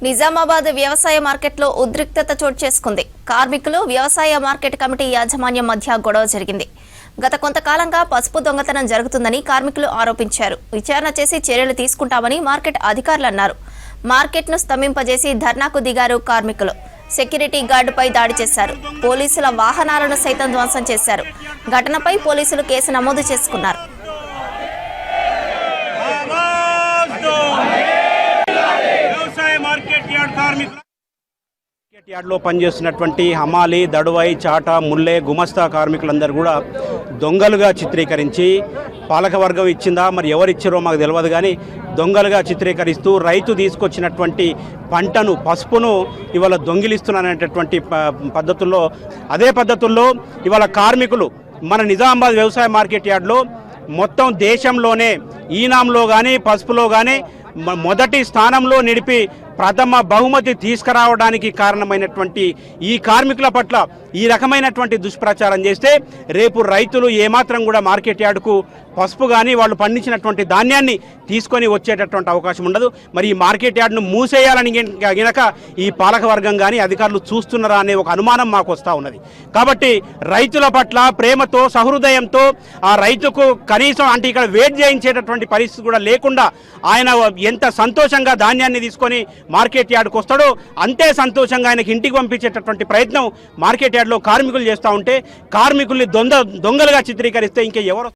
నిజామాబాద్ వ్యవసాయ మార్కెట్లో ఉద్రిక్తత చోటు చేసుకుంది. కార్మికులు, వ్యవసాయ మార్కెట్ కమిటీ యాజమాన్యం మధ్య గొడవ జరిగింది. గత కొంతకాలంగా పసుపు దొంగతనం జరుగుతుందని కార్మికులు ఆరోపించారు. విచారణ చేసి చర్యలు తీసుకుంటామని మార్కెట్ అధికారులు అన్నారు. మార్కెట్ను స్తంభింపజేసి ధర్నాకు దిగారు కార్మికులు. సెక్యూరిటీ గార్డుపై దాడి చేశారు. పోలీసుల వాహనాలను సైతం ధ్వంసం చేశారు. ఘటనపై పోలీసులు కేసు నమోదు చేసుకున్నారు. మార్కెట్ యార్డ్లో పనిచేస్తున్నటువంటి హమాలి, దడువాయి, చాట, ముల్లె, గుమస్తా కార్మికులందరూ కూడా దొంగలుగా చిత్రీకరించి, పాలకవర్గం ఇచ్చిందా మరి ఎవరిచ్చారో మాకు తెలియదు కానీ దొంగలుగా చిత్రీకరిస్తూ రైతు తీసుకొచ్చినటువంటి పంటను, పసుపును ఇవాళ దొంగిలిస్తున్నారనేటటువంటి పద్ధతుల్లో, అదే పద్ధతుల్లో ఇవాళ కార్మికులు మన నిజామాబాద్ వ్యవసాయ మార్కెట్ యార్డ్లో మొత్తం దేశంలోనే ఈనాంలో కానీ పసుపులో కానీ మొదటి స్థానంలో నిలిపి ప్రథమ బహుమతి తీసుకురావడానికి కారణమైనటువంటి ఈ కార్మికుల పట్ల ఈ రకమైనటువంటి దుష్ప్రచారం చేస్తే రేపు రైతులు ఏమాత్రం కూడా మార్కెట్ యార్డుకు పసుపు కానీ వాళ్ళు పండించినటువంటి ధాన్యాన్ని తీసుకొని వచ్చేటటువంటి అవకాశం ఉండదు. మరి ఈ మార్కెట్ యార్డును మూసేయాలని గనక ఈ పాలకవర్గం కానీ అధికారులు చూస్తున్నారా అనే ఒక అనుమానం మాకు వస్తూ ఉన్నది. కాబట్టి రైతుల పట్ల ప్రేమతో, సహృదయంతో ఆ రైతుకు కనీసం అంటే ఇక్కడ వెయిట్ చేయించేటటువంటి పరిస్థితి కూడా లేకుండా ఆయన ఎంత సంతోషంగా ధాన్యాన్ని తీసుకొని మార్కెట్ యార్డుకు వస్తాడో అంతే సంతోషంగా ఆయనకి ఇంటికి పంపించేటటువంటి ప్రయత్నం మార్కెట్ యార్డులో కార్మికులు చేస్తూ ఉంటే, కార్మికుల్ని దొంగలుగా చిత్రీకరిస్తే ఇంకా ఎవరు